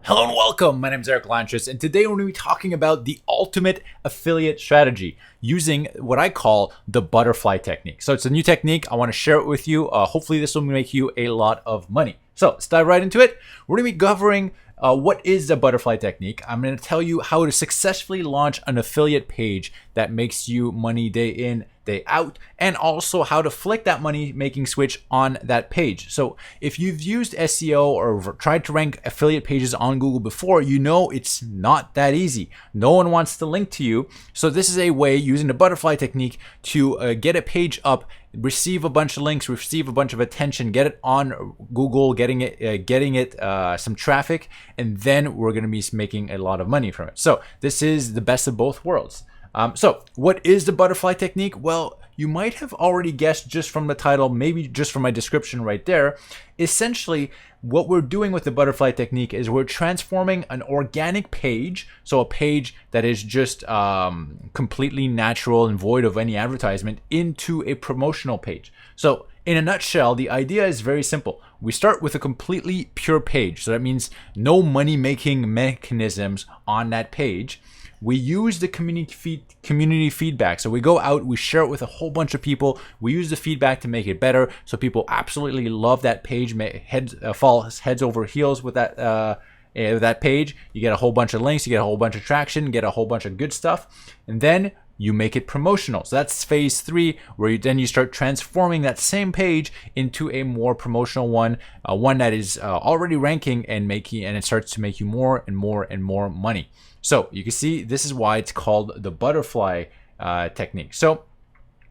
Hello and welcome. My name is Eric Lanchas, and today we're going to be talking about the ultimate affiliate strategy using what I call the butterfly technique. So it's a new technique. I want to share it with you. Hopefully this will make you a lot of money. So let's dive right into it. We're going to be covering what is the butterfly technique. I'm going to tell you how to successfully launch an affiliate page that makes you money day in, day out, and also how to flick that money making switch on that page. So if you've used SEO or tried to rank affiliate pages on Google before, you know it's not that easy. No one wants to link to you. So this is a way using the butterfly technique to get a page up, receive a bunch of links, receive a bunch of attention, get it on Google, getting it some traffic, and then we're going to be making a lot of money from it. So this is the best of both worlds. So what is the butterfly technique? Well, you might have already guessed just from the title, maybe just from my description right there. Essentially, what we're doing with the butterfly technique is we're transforming an organic page, so a page that is just completely natural and void of any advertisement, into a promotional page. So in a nutshell, the idea is very simple. We start with a completely pure page. So that means no money-making mechanisms on that page. We use the community feedback. So we go out, we share it with a whole bunch of people. We use the feedback to make it better. So people absolutely love that page, fall heads over heels with that page. You get a whole bunch of links, you get a whole bunch of traction, get a whole bunch of good stuff. And then you make it promotional. So that's phase 3, where you start transforming that same page into a more promotional one, one that is already ranking and it starts to make you more and more and more money. So you can see this is why it's called the butterfly technique. So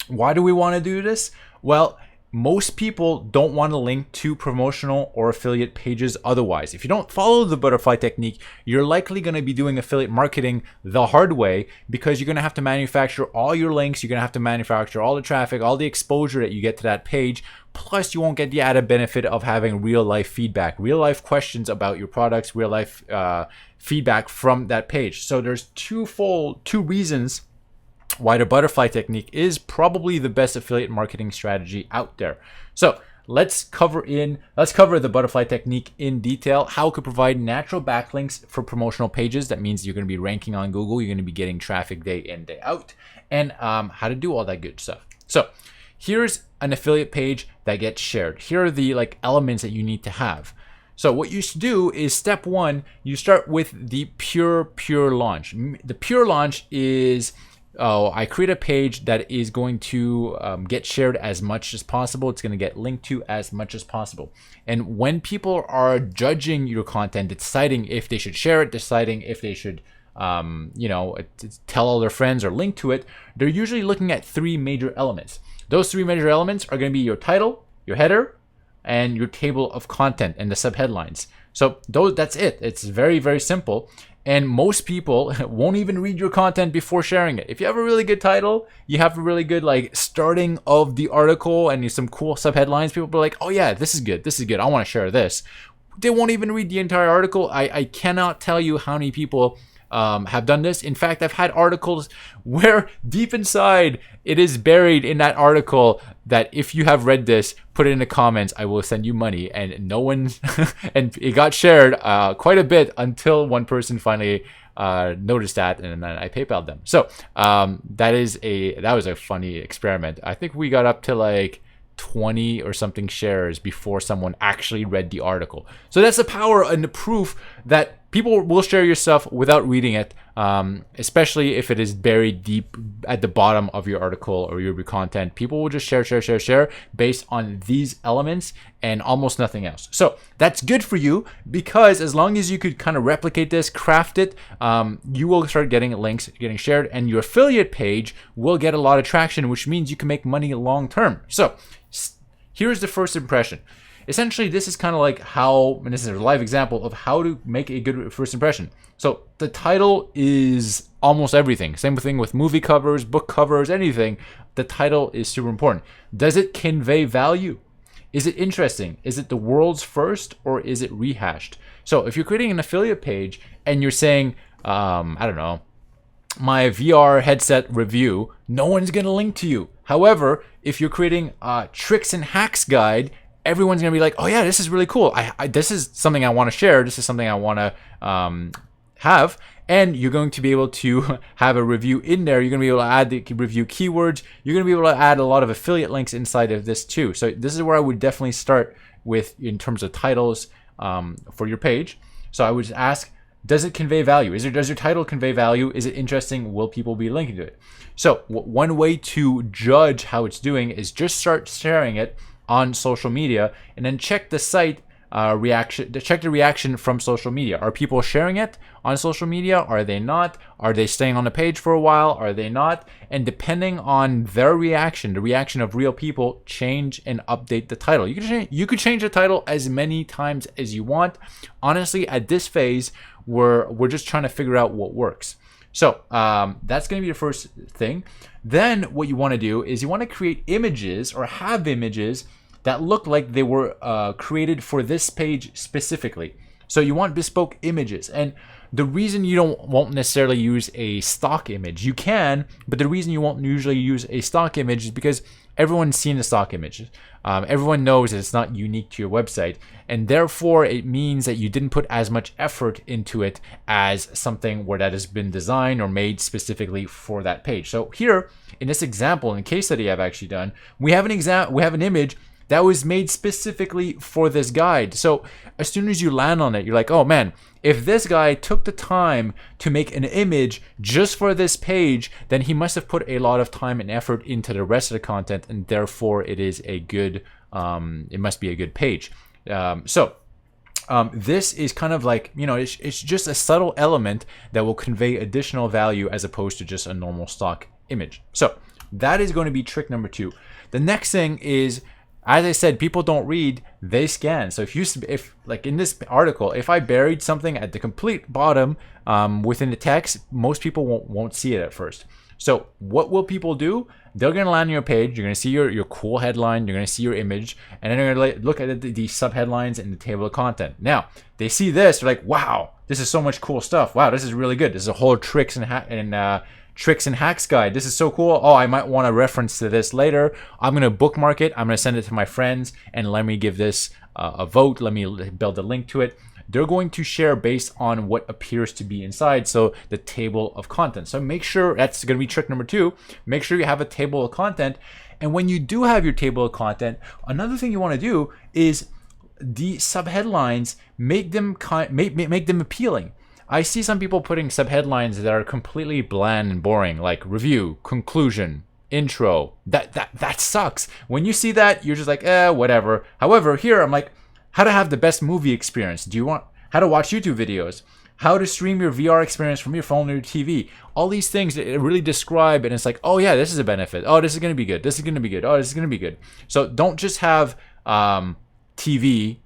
why do we want to do this? Well, most people don't want to link to promotional or affiliate pages otherwise. If you don't follow the butterfly technique, you're likely going to be doing affiliate marketing the hard way, because you're going to have to manufacture all your links, you're going to have to manufacture all the traffic, all the exposure that you get to that page. Plus, you won't get the added benefit of having real life feedback, real life questions about your products, real life feedback from that page. So there's two reasons why the butterfly technique is probably the best affiliate marketing strategy out there. So let's cover the butterfly technique in detail, how it could provide natural backlinks for promotional pages. That means you're going to be ranking on Google, you're going to be getting traffic day in, day out, and how to do all that good stuff. So here's an affiliate page that gets shared. Here are the elements that you need to have. So what you should do is step 1, you start with the pure launch. The pure launch is I create a page that is going to get shared as much as possible. It's going to get linked to as much as possible. And when people are judging your content, deciding if they should share it, deciding if they should tell all their friends or link to it, they're usually looking at 3 major elements. Those 3 major elements are going to be your title, your header, and your table of content and the subheadlines. So that's it. It's very, very simple. And most people won't even read your content before sharing it. If you have a really good title, you have a really good starting of the article and some cool subheadlines, people are like, oh yeah, this is good. I want to share this. They won't even read the entire article. I cannot tell you how many people have done this. In fact, I've had articles where deep inside it is buried in that article that if you have read this, put it in the comments, I will send you money. And no one, and it got shared quite a bit until one person finally noticed that, and then I PayPal'd them. So that was a funny experiment. I think we got up to 20 or something shares before someone actually read the article. So that's the power and the proof that people will share your stuff without reading it, especially if it is buried deep at the bottom of your article or your content. People will just share based on these elements and almost nothing else. So that's good for you, because as long as you could kind of replicate this, craft it, you will start getting links, getting shared, and your affiliate page will get a lot of traction, which means you can make money long term. So here's the first impression. Essentially, this is kind of and this is a live example of how to make a good first impression. So the title is almost everything. Same thing with movie covers, book covers, anything. The title is super important. Does it convey value? Is it interesting? Is it the world's first, or is it rehashed? So if you're creating an affiliate page and you're saying, I don't know, my VR headset review, no one's going to link to you. However, if you're creating a tricks and hacks guide, everyone's going to be like, oh yeah, this is really cool. This is something I want to share. This is something I want to have. And you're going to be able to have a review in there. You're going to be able to add the review keywords. You're going to be able to add a lot of affiliate links inside of this too. So this is where I would definitely start with in terms of titles for your page. So I would just ask, does it convey value? Does your title convey value? Is it interesting? Will people be linking to it? So one way to judge how it's doing is just start sharing it on social media and then check the site reaction. Check the reaction from social media. Are people sharing it on social media? Are they not? Are they staying on the page for a while? Are they not? And depending on their reaction, the reaction of real people, change and update the title. You could change the title as many times as you want. Honestly, at this phase, we're just trying to figure out what works. So that's going to be the first thing. Then what you want to do is you want to create images or have images that look like they were created for this page specifically. So you want bespoke images. And the reason you won't necessarily use a stock image, you can, but the reason you won't usually use a stock image is because everyone's seen the stock images. Everyone knows that it's not unique to your website, and therefore it means that you didn't put as much effort into it as something where that has been designed or made specifically for that page. So here in this example, in the case study I've actually done, we have an image that was made specifically for this guide. So as soon as you land on it, you're like, oh man, if this guy took the time to make an image just for this page, then he must have put a lot of time and effort into the rest of the content, and therefore it is a good, it must be a good page. This is kind of like, it's just a subtle element that will convey additional value as opposed to just a normal stock image. So that is going to be trick number 2. The next thing is, as I said, people don't read, they scan. So if like in this article, if I buried something at the complete bottom within the text, most people won't see it at first. So what will people do? They're going to land on your page. You're going to see your cool headline. You're going to see your image. And then they're going to look at the subheadlines in the table of content. Now, they see this. They're like, wow, this is so much cool stuff. Wow, this is really good. This is a whole tricks and hacks guide. This is so cool. Oh, I might want to reference to this later. I'm going to bookmark it. I'm going to send it to my friends and let me give this a vote. Let me build a link to it. They're going to share based on what appears to be inside. So the table of content. So make sure, that's going to be trick number 2. Make sure you have a table of content. And when you do have your table of content, another thing you want to do is the subheadlines, make them appealing. I see some people putting subheadlines that are completely bland and boring, like review, conclusion, intro. That sucks. When you see that, you're just like, whatever. However, here I'm like, how to have the best movie experience. Do you want how to watch YouTube videos? How to stream your VR experience from your phone or your TV? All these things that really describe, and it's like, oh yeah, this is a benefit. Oh, this is going to be good. This is going to be good. Oh, this is going to be good. So don't just have TV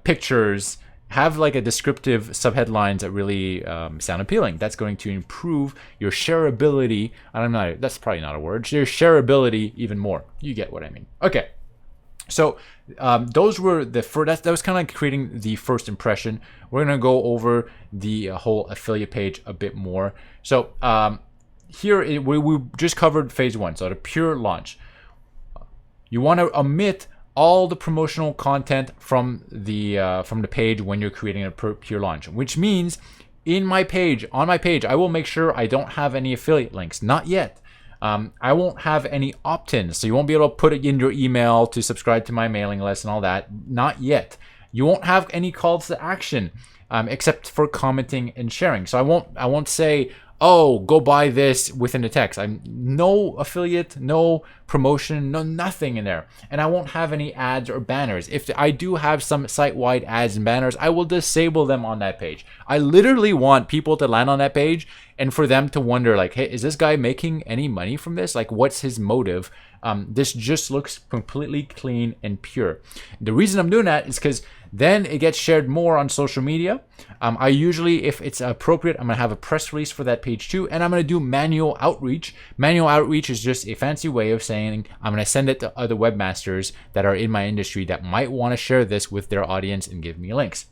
pictures. Have like a descriptive subheadlines that really sound appealing. That's going to improve your shareability. That's probably not a word. Your shareability even more. You get what I mean. Okay. So those were the first. That was kind of like creating the first impression. We're gonna go over the whole affiliate page a bit more. So here we just covered phase 1. So the pure launch. You want to omit all the promotional content from the page when you're creating a pure launch, which means on my page, I will make sure I don't have any affiliate links. Not yet. I won't have any opt-ins, so you won't be able to put it in your email to subscribe to my mailing list and all that. Not yet. You won't have any calls to action, except for commenting and sharing. So I won't say, oh, go buy this within the text. I'm no affiliate, no promotion, no nothing in there. And I won't have any ads or banners. If I do have some site-wide ads and banners, I will disable them on that page. I literally want people to land on that page and for them to wonder, like, hey, is this guy making any money from this? Like, what's his motive? This just looks completely clean and pure. The reason I'm doing that is because then it gets shared more on social media. I usually, if it's appropriate, I'm going to have a press release for that page too. And I'm going to do manual outreach. Manual outreach is just a fancy way of saying I'm going to send it to other webmasters that are in my industry that might want to share this with their audience and give me links.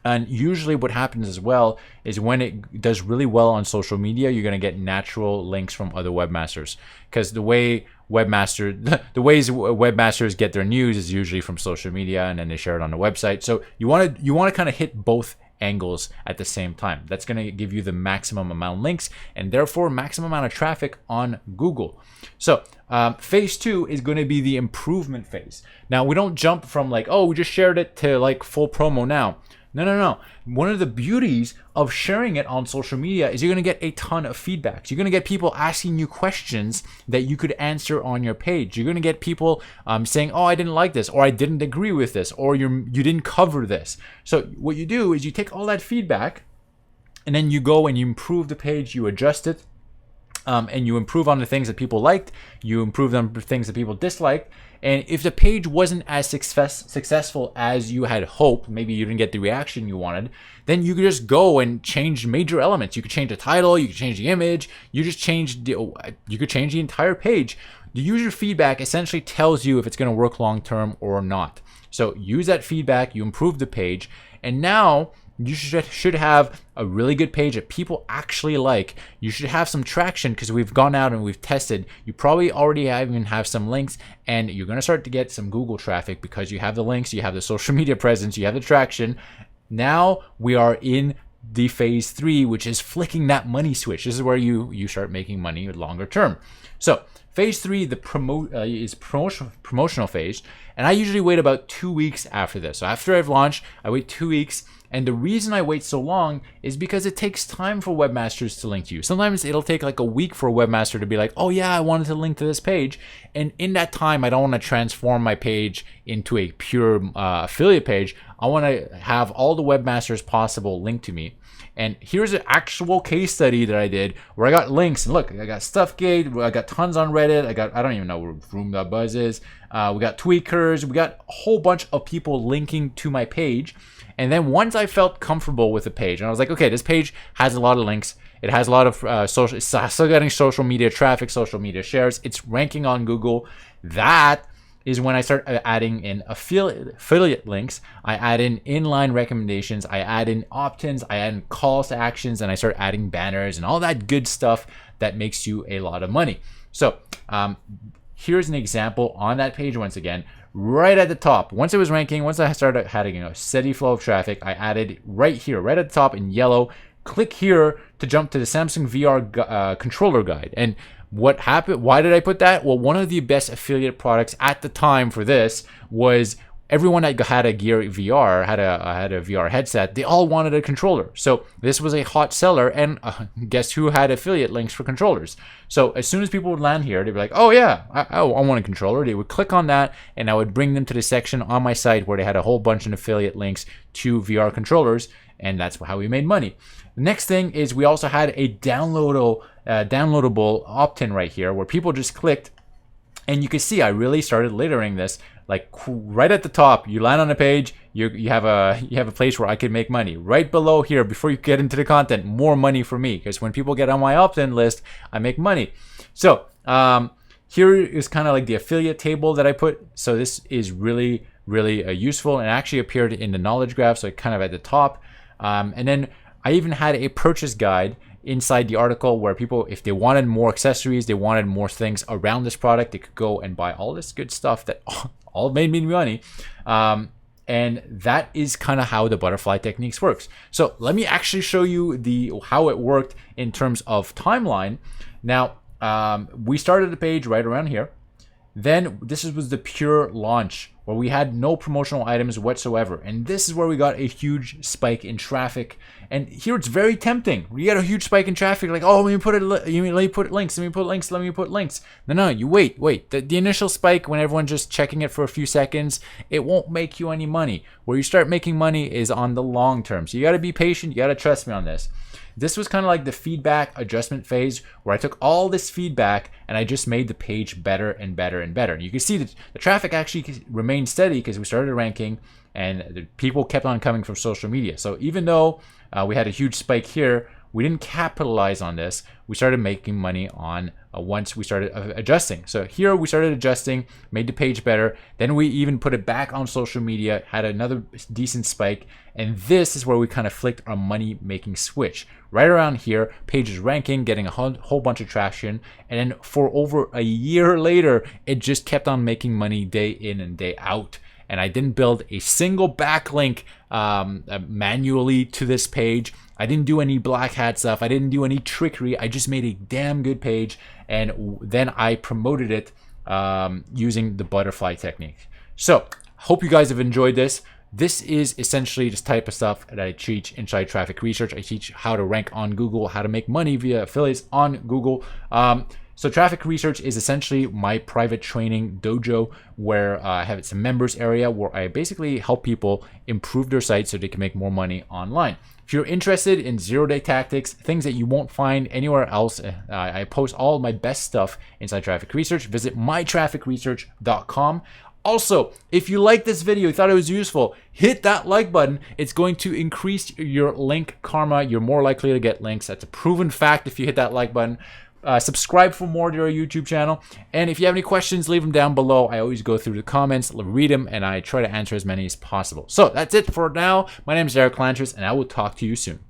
And usually what happens as well is when it does really well on social media, you're going to get natural links from other webmasters. Because the way webmaster, the ways webmasters get their news is usually from social media, and then they share it on the website. So you want to kind of hit both angles at the same time. That's going to give you the maximum amount of links and therefore maximum amount of traffic on Google. So phase 2 is going to be the improvement phase. Now we don't jump from like, oh, we just shared it to like full promo now. No. One of the beauties of sharing it on social media is you're going to get a ton of feedback. You're going to get people asking you questions that you could answer on your page. You're going to get people saying, oh, I didn't like this, or I didn't agree with this, or you didn't cover this. So what you do is you take all that feedback and then you go and you improve the page, you adjust it, and you improve on the things that people liked, you improve on the things that people disliked. And if the page wasn't as successful as you had hoped, maybe you didn't get the reaction you wanted, then you could just go and change major elements. You could change the title, you could change the image, you could change the entire page. The user feedback essentially tells you if it's going to work long term or not. So use that feedback, you improve the page, and now you should have a really good page that people actually like. You should have some traction because we've gone out and we've tested. You probably already even have some links, and you're going to start to get some Google traffic because you have the links, you have the social media presence, you have the traction. Now we are in the phase 3, which is flicking that money switch. This is where you start making money longer term. So phase 3, the promotional phase, and I usually wait about 2 weeks after this. So after I've launched, I wait 2 weeks. And the reason I wait so long is because it takes time for webmasters to link to you. Sometimes it'll take like a week for a webmaster to be like, oh yeah, I wanted to link to this page. And in that time, I don't want to transform my page into a pure affiliate page. I want to have all the webmasters possible linked to me. And here's an actual case study that I did where I got links. And look, I got Stuffgate, I got tons on Reddit. I don't even know where Room.buzz is. We got Tweakers. We got a whole bunch of people linking to my page. And then once I felt comfortable with the page, and I was like, okay, this page has a lot of links. It has a lot of it's still getting social media traffic, social media shares. It's ranking on Google. That is when I start adding in affiliate links. I add in inline recommendations. I add in opt-ins. I add in calls to actions, and I start adding banners and all that good stuff that makes you a lot of money. So here's an example on that page once again. Right at the top, once it was ranking, once I started having a steady flow of traffic, I added right here, right at the top in yellow, click here to jump to the Samsung VR controller guide. And what happened? Why did I put that? Well, one of the best affiliate products at the time for this was everyone that had a Gear VR, had a VR headset, they all wanted a controller. So this was a hot seller, and guess who had affiliate links for controllers? So as soon as people would land here, they'd be like, oh yeah, I want a controller. They would click on that, and I would bring them to the section on my site where they had a whole bunch of affiliate links to VR controllers, and that's how we made money. The next thing is we also had a downloadable opt-in right here where people just clicked, and you can see I really started layering this. Like right at the top, you land on a page, you have a place where I can make money. Right below here, before you get into the content, more money for me, because when people get on my opt-in list, I make money. So here is kind of like the affiliate table that I put. So this is really useful, and actually appeared in the knowledge graph, so kind of at the top. And then I even had a purchase guide inside the article where people, if they wanted more accessories, they wanted more things around this product, they could go and buy all this good stuff that all made me money. And that is kind of how the butterfly techniques works. So let me actually show you how it worked in terms of timeline. Now, we started the page right around here. Then this was the pure launch where we had no promotional items whatsoever. And this is where we got a huge spike in traffic. And here it's very tempting. We get a huge spike in traffic, like, oh, let me put links. No, you wait. The initial spike, when everyone's just checking it for a few seconds, it won't make you any money. Where you start making money is on the long term. So you got to be patient. You got to trust me on this. This was kind of like the feedback adjustment phase where I took all this feedback and I just made the page better and better and better. You can see that the traffic actually remained steady because we started ranking and the people kept on coming from social media. So even though we had a huge spike here, we didn't capitalize on this. We started making money on once we started adjusting. So here we started adjusting, made the page better. Then we even put it back on social media, had another decent spike. And this is where we kind of flicked our money making switch. Right around here, page is ranking, getting a whole bunch of traction. And then for over a year later, it just kept on making money day in and day out. And I didn't build a single backlink manually to this page. I didn't do any black hat stuff. I didn't do any trickery. I just made a damn good page, and then I promoted it using the butterfly technique. So hope you guys have enjoyed this. This is essentially this type of stuff that I teach inside Traffic Research. I teach how to rank on Google, how to make money via affiliates on Google. So Traffic Research is essentially my private training dojo where I have some members area where I basically help people improve their sites so they can make more money online. If you're interested in zero-day tactics, things that you won't find anywhere else, I post all of my best stuff inside Traffic Research. Visit mytrafficresearch.com. Also, if you like this video, you thought it was useful, hit that like button. It's going to increase your link karma. You're more likely to get links. That's a proven fact if you hit that like button. Subscribe for more to our YouTube channel. And if you have any questions, leave them down below. I always go through the comments, read them, and I try to answer as many as possible. So that's it for now. My name is Eric Lantris, and I will talk to you soon.